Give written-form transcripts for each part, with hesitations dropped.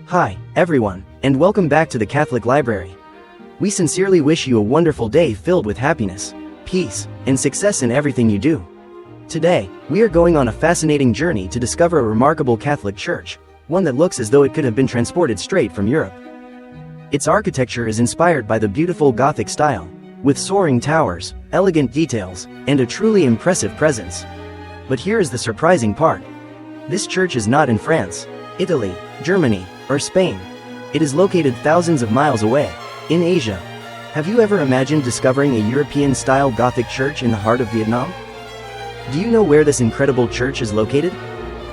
Hi, everyone, and welcome back to the Catholic Library. We sincerely wish you a wonderful day filled with happiness, peace, and success in everything you do. Today, we are going on a fascinating journey to discover a remarkable Catholic church, one that looks as though it could have been transported straight from Europe. Its architecture is inspired by the beautiful Gothic style, with soaring towers, elegant details, and a truly impressive presence. But here is the surprising part. This church is not in France, Italy, Germany, or Spain. It is located thousands of miles away, in Asia. Have you ever imagined discovering a European-style Gothic church in the heart of Vietnam? Do you know where this incredible church is located?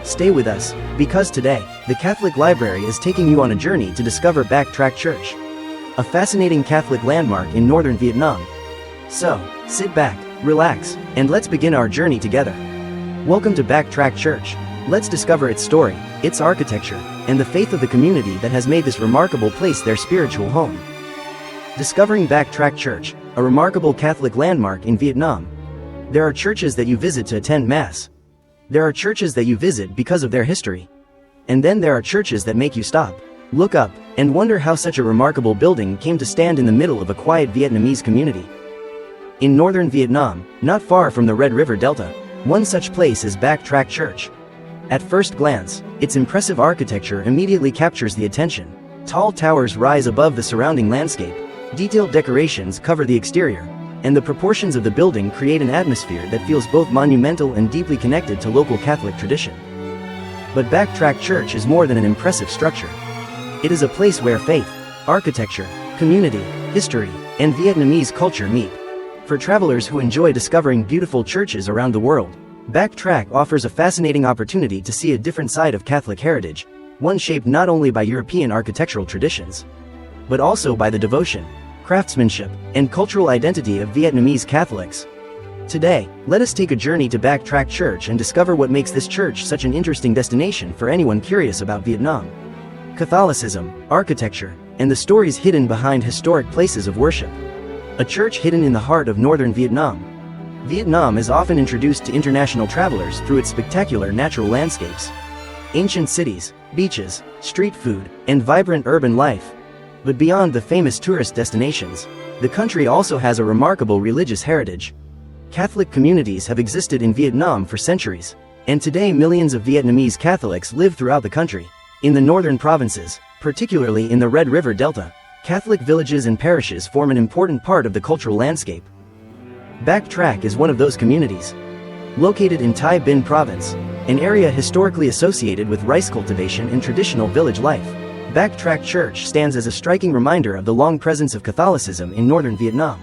Stay with us, because today, the Catholic Library is taking you on a journey to discover Bac Trach Church, a fascinating Catholic landmark in northern Vietnam. So, sit back, relax, and let's begin our journey together. Welcome to Bac Trach Church. Let's discover its story, its architecture, and the faith of the community that has made this remarkable place their spiritual home. Discovering Bac Trach Church, a remarkable Catholic landmark in Vietnam. There are churches that you visit to attend Mass. There are churches that you visit because of their history. And then there are churches that make you stop, look up, and wonder how such a remarkable building came to stand in the middle of a quiet Vietnamese community. In northern Vietnam, not far from the Red River Delta, one such place is Bac Trach Church. At first glance, its impressive architecture immediately captures the attention. Tall towers rise above the surrounding landscape, detailed decorations cover the exterior, and the proportions of the building create an atmosphere that feels both monumental and deeply connected to local Catholic tradition. But Bac Trach Church is more than an impressive structure. It is a place where faith, architecture, community, history, and Vietnamese culture meet. For travelers who enjoy discovering beautiful churches around the world, Bac Trach offers a fascinating opportunity to see a different side of Catholic heritage, one shaped not only by European architectural traditions, but also by the devotion, craftsmanship, and cultural identity of Vietnamese Catholics. Today, let us take a journey to Bac Trach Church and discover what makes this church such an interesting destination for anyone curious about Vietnam. Catholicism, architecture, and the stories hidden behind historic places of worship. A church hidden in the heart of northern Vietnam. Vietnam is often introduced to international travelers through its spectacular natural landscapes, ancient cities, beaches, street food, and vibrant urban life. But beyond the famous tourist destinations, the country also has a remarkable religious heritage. Catholic communities have existed in Vietnam for centuries, and today millions of Vietnamese Catholics live throughout the country. In the northern provinces, particularly in the Red River Delta, Catholic villages and parishes form an important part of the cultural landscape. Bac Trach is one of those communities. Located in Thai Binh province, an area historically associated with rice cultivation and traditional village life, Bac Trach Church stands as a striking reminder of the long presence of Catholicism in northern Vietnam.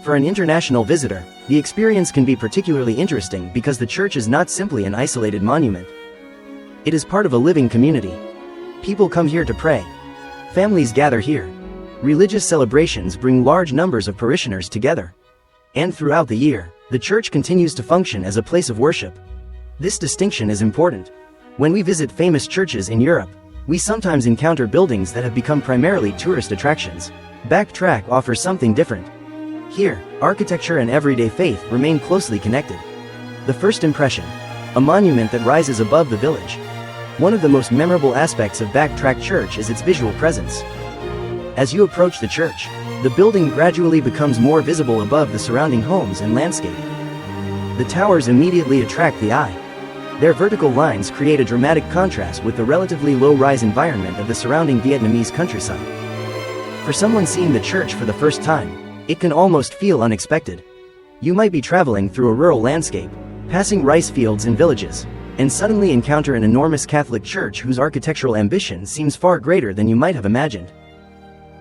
For an international visitor, the experience can be particularly interesting because the church is not simply an isolated monument. It is part of a living community. People come here to pray. Families gather here. Religious celebrations bring large numbers of parishioners together. And throughout the year, the church continues to function as a place of worship. This distinction is important. When we visit famous churches in Europe, we sometimes encounter buildings that have become primarily tourist attractions. Bac Trach offers something different. Here, architecture and everyday faith remain closely connected. The first impression, a monument that rises above the village. One of the most memorable aspects of Bac Trach Church is its visual presence. As you approach the church, the building gradually becomes more visible above the surrounding homes and landscape. The towers immediately attract the eye. Their vertical lines create a dramatic contrast with the relatively low-rise environment of the surrounding Vietnamese countryside. For someone seeing the church for the first time, it can almost feel unexpected. You might be traveling through a rural landscape, passing rice fields and villages, and suddenly encounter an enormous Catholic church whose architectural ambition seems far greater than you might have imagined.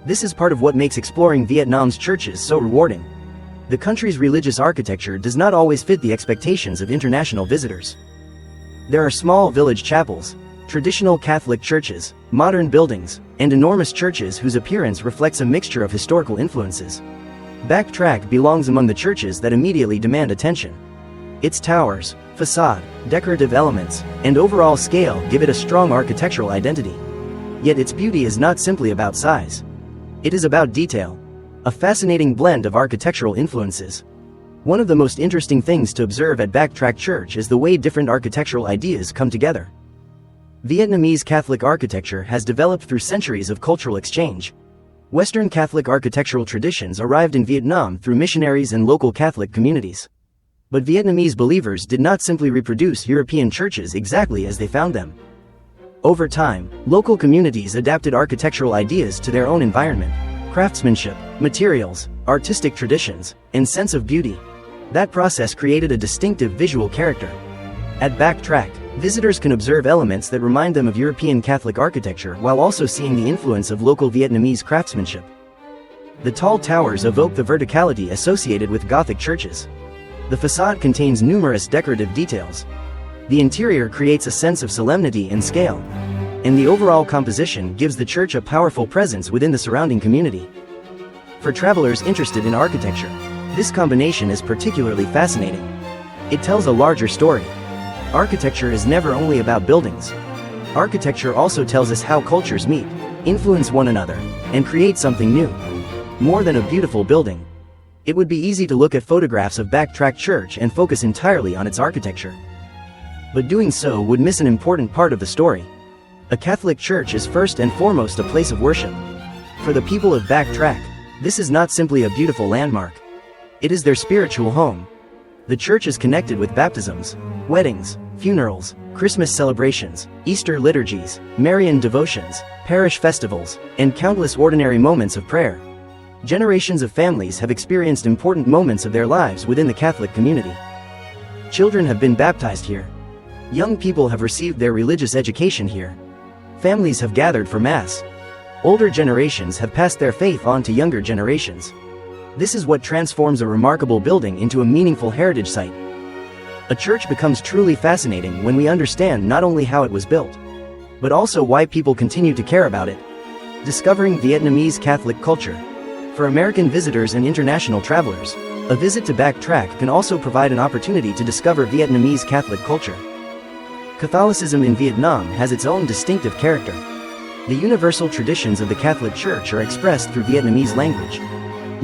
This is part of what makes exploring Vietnam's churches so rewarding. The country's religious architecture does not always fit the expectations of international visitors. There are small village chapels, traditional Catholic churches, modern buildings, and enormous churches whose appearance reflects a mixture of historical influences. Bac Trach belongs among the churches that immediately demand attention. Its towers, facade, decorative elements, and overall scale give it a strong architectural identity. Yet its beauty is not simply about size. It is about detail, a fascinating blend of architectural influences. One of the most interesting things to observe at Bac Trach Church is the way different architectural ideas come together. Vietnamese Catholic architecture has developed through centuries of cultural exchange. Western Catholic architectural traditions arrived in Vietnam through missionaries and local Catholic communities. But Vietnamese believers did not simply reproduce European churches exactly as they found them. Over time, local communities adapted architectural ideas to their own environment, craftsmanship, materials, artistic traditions, and sense of beauty. That process created a distinctive visual character. At Bac Trach, visitors can observe elements that remind them of European Catholic architecture while also seeing the influence of local Vietnamese craftsmanship. The tall towers evoke the verticality associated with Gothic churches. The facade contains numerous decorative details. The interior creates a sense of solemnity and scale. And the overall composition gives the church a powerful presence within the surrounding community. For travelers interested in architecture, this combination is particularly fascinating. It tells a larger story. Architecture is never only about buildings. Architecture also tells us how cultures meet, influence one another, and create something new. More than a beautiful building. It would be easy to look at photographs of Bac Trach Church and focus entirely on its architecture. But doing so would miss an important part of the story. A Catholic church is first and foremost a place of worship. For the people of Bac Trach, this is not simply a beautiful landmark. It is their spiritual home. The church is connected with baptisms, weddings, funerals, Christmas celebrations, Easter liturgies, Marian devotions, parish festivals, and countless ordinary moments of prayer. Generations of families have experienced important moments of their lives within the Catholic community. Children have been baptized here. Young people have received their religious education here. Families have gathered for Mass. Older generations have passed their faith on to younger generations. This is what transforms a remarkable building into a meaningful heritage site. A church becomes truly fascinating when we understand not only how it was built, but also why people continue to care about it. Discovering Vietnamese Catholic culture. For American visitors and international travelers, a visit to Bac Trach can also provide an opportunity to discover Vietnamese Catholic culture. Catholicism in Vietnam has its own distinctive character. The universal traditions of the Catholic Church are expressed through Vietnamese language,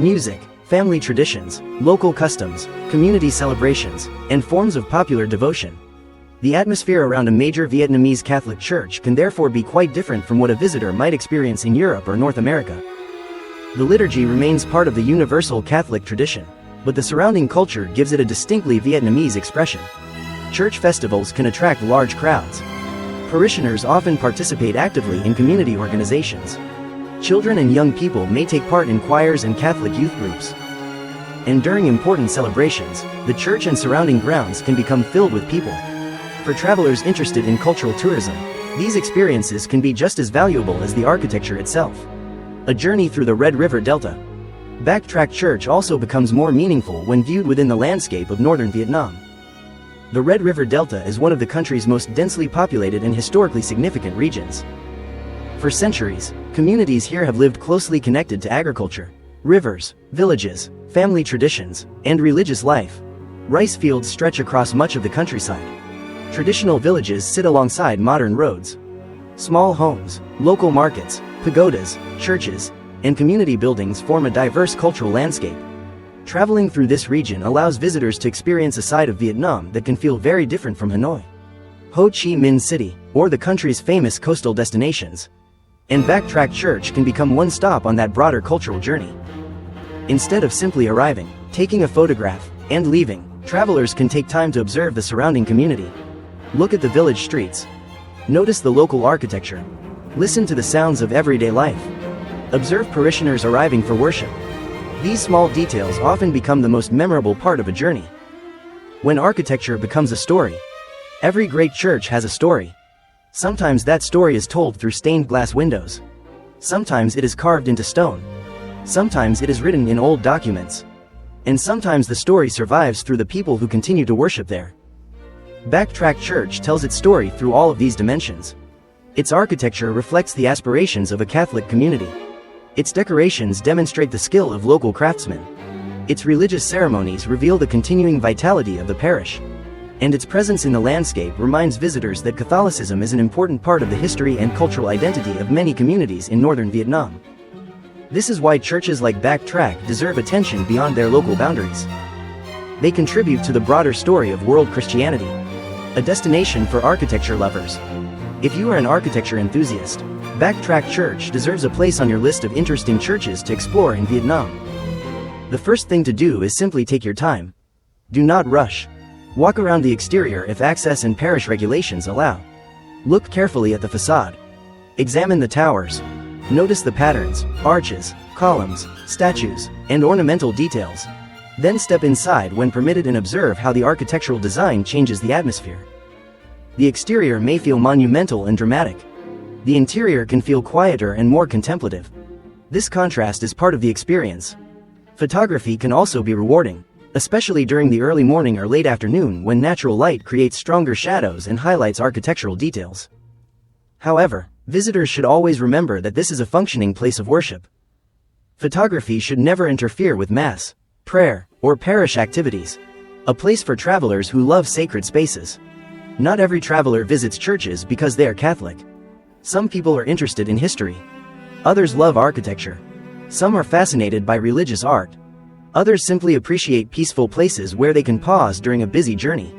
music, family traditions, local customs, community celebrations, and forms of popular devotion. The atmosphere around a major Vietnamese Catholic church can therefore be quite different from what a visitor might experience in Europe or North America. The liturgy remains part of the universal Catholic tradition, but the surrounding culture gives it a distinctly Vietnamese expression. Church festivals can attract large crowds. Parishioners often participate actively in community organizations. Children and young people may take part in choirs and Catholic youth groups. And during important celebrations, the church and surrounding grounds can become filled with people. For travelers interested in cultural tourism, these experiences can be just as valuable as the architecture itself. A journey through the Red River Delta. Bac Trach Church also becomes more meaningful when viewed within the landscape of northern Vietnam. The Red River Delta is one of the country's most densely populated and historically significant regions. For centuries, communities here have lived closely connected to agriculture, rivers, villages, family traditions, and religious life. Rice fields stretch across much of the countryside. Traditional villages sit alongside modern roads. Small homes, local markets, pagodas, churches, and community buildings form a diverse cultural landscape. Traveling through this region allows visitors to experience a side of Vietnam that can feel very different from Hanoi, Ho Chi Minh City, or the country's famous coastal destinations. And Bac Trach Church can become one stop on that broader cultural journey. Instead of simply arriving, taking a photograph, and leaving, travelers can take time to observe the surrounding community. Look at the village streets. Notice the local architecture. Listen to the sounds of everyday life. Observe parishioners arriving for worship. These small details often become the most memorable part of a journey. When architecture becomes a story, every great church has a story. Sometimes that story is told through stained glass windows. Sometimes it is carved into stone. Sometimes it is written in old documents. And sometimes the story survives through the people who continue to worship there. Bac Trach Church tells its story through all of these dimensions. Its architecture reflects the aspirations of a Catholic community. Its decorations demonstrate the skill of local craftsmen. Its religious ceremonies reveal the continuing vitality of the parish. And its presence in the landscape reminds visitors that Catholicism is an important part of the history and cultural identity of many communities in northern Vietnam. This is why churches like Bac Trach deserve attention beyond their local boundaries. They contribute to the broader story of world Christianity, a destination for architecture lovers, If you are an architecture enthusiast, Bac Trach Church deserves a place on your list of interesting churches to explore in Vietnam. The first thing to do is simply take your time. Do not rush. Walk around the exterior if access and parish regulations allow. Look carefully at the facade. Examine the towers. Notice the patterns, arches, columns, statues, and ornamental details. Then step inside when permitted and observe how the architectural design changes the atmosphere. The exterior may feel monumental and dramatic. The interior can feel quieter and more contemplative. This contrast is part of the experience. Photography can also be rewarding, especially during the early morning or late afternoon when natural light creates stronger shadows and highlights architectural details. However, visitors should always remember that this is a functioning place of worship. Photography should never interfere with mass, prayer, or parish activities. A place for travelers who love sacred spaces. Not every traveler visits churches because they are Catholic. Some people are interested in history. Others love architecture. Some are fascinated by religious art. Others simply appreciate peaceful places where they can pause during a busy journey.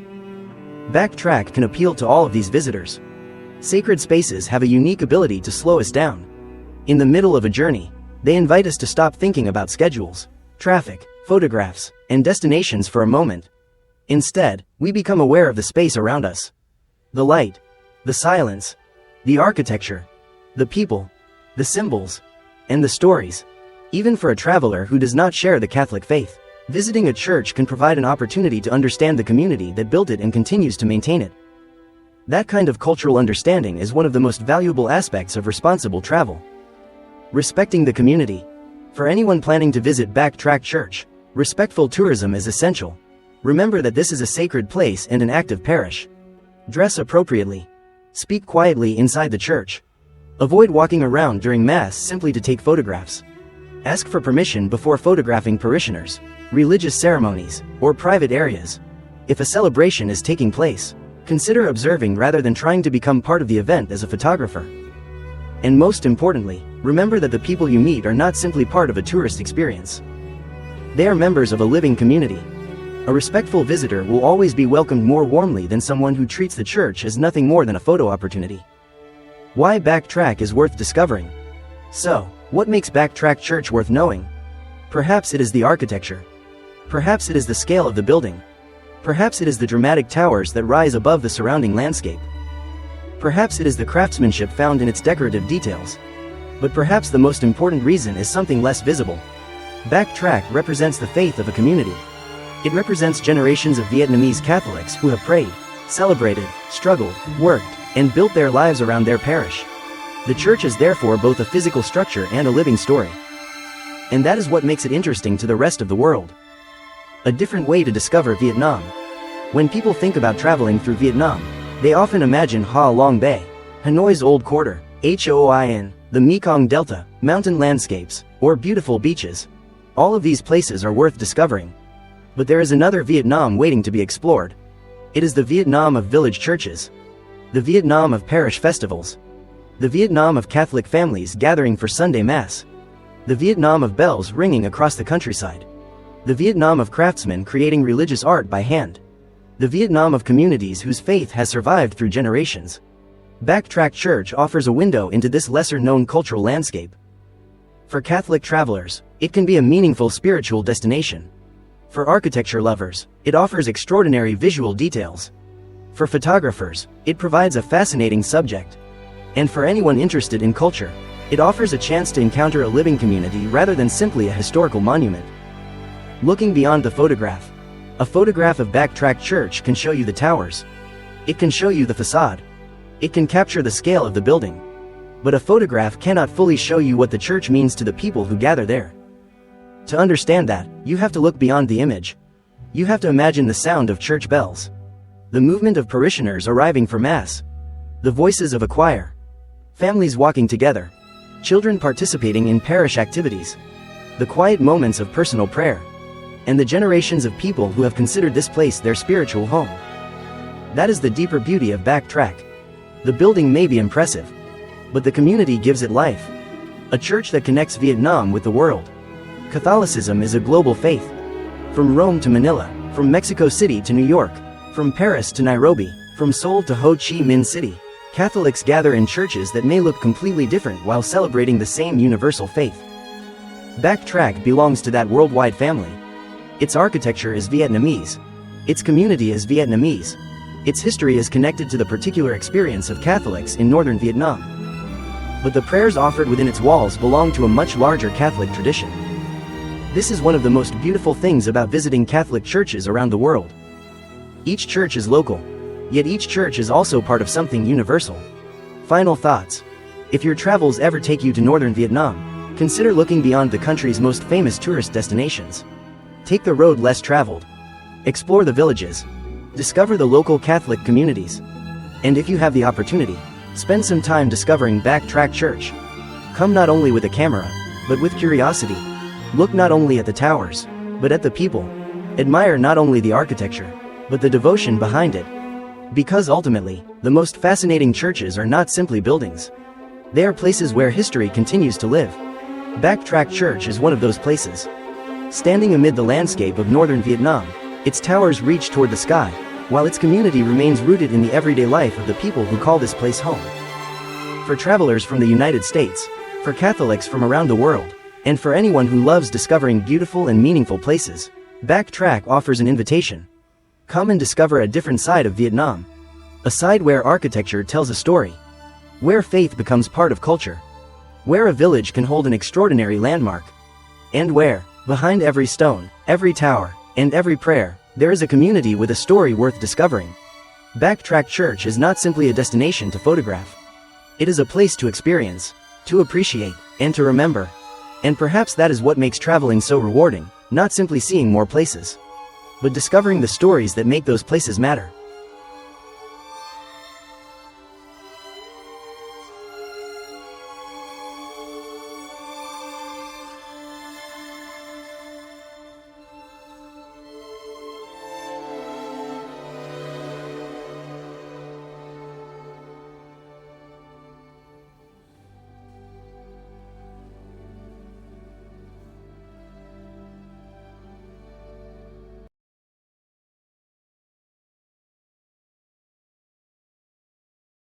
Bac Trach can appeal to all of these visitors. Sacred spaces have a unique ability to slow us down. In the middle of a journey, they invite us to stop thinking about schedules, traffic, photographs, and destinations for a moment. Instead, we become aware of the space around us. The light, the silence, the architecture, the people, the symbols, and the stories. Even for a traveler who does not share the Catholic faith, visiting a church can provide an opportunity to understand the community that built it and continues to maintain it. That kind of cultural understanding is one of the most valuable aspects of responsible travel. Respecting the community. For anyone planning to visit Bac Trach Church, respectful tourism is essential. Remember that this is a sacred place and an active parish. Dress appropriately. Speak quietly inside the church. Avoid walking around during Mass simply to take photographs. Ask for permission before photographing parishioners, religious ceremonies, or private areas. If a celebration is taking place, consider observing rather than trying to become part of the event as a photographer. And most importantly, remember that the people you meet are not simply part of a tourist experience. They are members of a living community. A respectful visitor will always be welcomed more warmly than someone who treats the church as nothing more than a photo opportunity. Why Bac Trach is worth discovering. So, what makes Bac Trach Church worth knowing? Perhaps it is the architecture. Perhaps it is the scale of the building. Perhaps it is the dramatic towers that rise above the surrounding landscape. Perhaps it is the craftsmanship found in its decorative details. But perhaps the most important reason is something less visible. Bac Trach represents the faith of a community. It represents generations of Vietnamese Catholics who have prayed, celebrated, struggled, worked, and built their lives around their parish. The church is therefore both a physical structure and a living story. And that is what makes it interesting to the rest of the world. A different way to discover Vietnam. When people think about traveling through Vietnam, they often imagine Ha Long Bay, Hanoi's Old Quarter, Hoin, the Mekong Delta, mountain landscapes, or beautiful beaches. All of these places are worth discovering. But there is another Vietnam waiting to be explored. It is the Vietnam of village churches. The Vietnam of parish festivals. The Vietnam of Catholic families gathering for Sunday Mass. The Vietnam of bells ringing across the countryside. The Vietnam of craftsmen creating religious art by hand. The Vietnam of communities whose faith has survived through generations. Bac Trach Church offers a window into this lesser-known cultural landscape. For Catholic travelers, it can be a meaningful spiritual destination. For architecture lovers, it offers extraordinary visual details. For photographers, it provides a fascinating subject. And for anyone interested in culture, it offers a chance to encounter a living community rather than simply a historical monument. Looking beyond the photograph. A photograph of Bac Trach Church can show you the towers. It can show you the facade. It can capture the scale of the building. But a photograph cannot fully show you what the church means to the people who gather there. To understand that, you have to look beyond the image. You have to imagine the sound of church bells. The movement of parishioners arriving for Mass. The voices of a choir. Families walking together. Children participating in parish activities. The quiet moments of personal prayer. And the generations of people who have considered this place their spiritual home. That is the deeper beauty of Bac Trach. The building may be impressive, but the community gives it life. A church that connects Vietnam with the world. Catholicism is a global faith. From Rome to Manila, from Mexico City to New York, from Paris to Nairobi, from Seoul to Ho Chi Minh City, Catholics gather in churches that may look completely different while celebrating the same universal faith. Bac Trach belongs to that worldwide family. Its architecture is Vietnamese. Its community is Vietnamese. Its history is connected to the particular experience of Catholics in northern Vietnam. But the prayers offered within its walls belong to a much larger Catholic tradition. This is one of the most beautiful things about visiting Catholic churches around the world. Each church is local, yet each church is also part of something universal. Final thoughts. If your travels ever take you to northern Vietnam, consider looking beyond the country's most famous tourist destinations. Take the road less traveled. Explore the villages. Discover the local Catholic communities. And if you have the opportunity, spend some time discovering Bac Trach Church. Come not only with a camera, but with curiosity. Look not only at the towers, but at the people. Admire not only the architecture, but the devotion behind it. Because ultimately, the most fascinating churches are not simply buildings. They are places where history continues to live. Bac Trach Church is one of those places. Standing amid the landscape of northern Vietnam, its towers reach toward the sky, while its community remains rooted in the everyday life of the people who call this place home. For travelers from the United States, for Catholics from around the world, and for anyone who loves discovering beautiful and meaningful places, Bac Trach offers an invitation. Come and discover a different side of Vietnam. A side where architecture tells a story. Where faith becomes part of culture. Where a village can hold an extraordinary landmark. And where, behind every stone, every tower, and every prayer, there is a community with a story worth discovering. Bac Trach Church is not simply a destination to photograph. It is a place to experience, to appreciate, and to remember. And perhaps that is what makes traveling so rewarding, not simply seeing more places, but discovering the stories that make those places matter.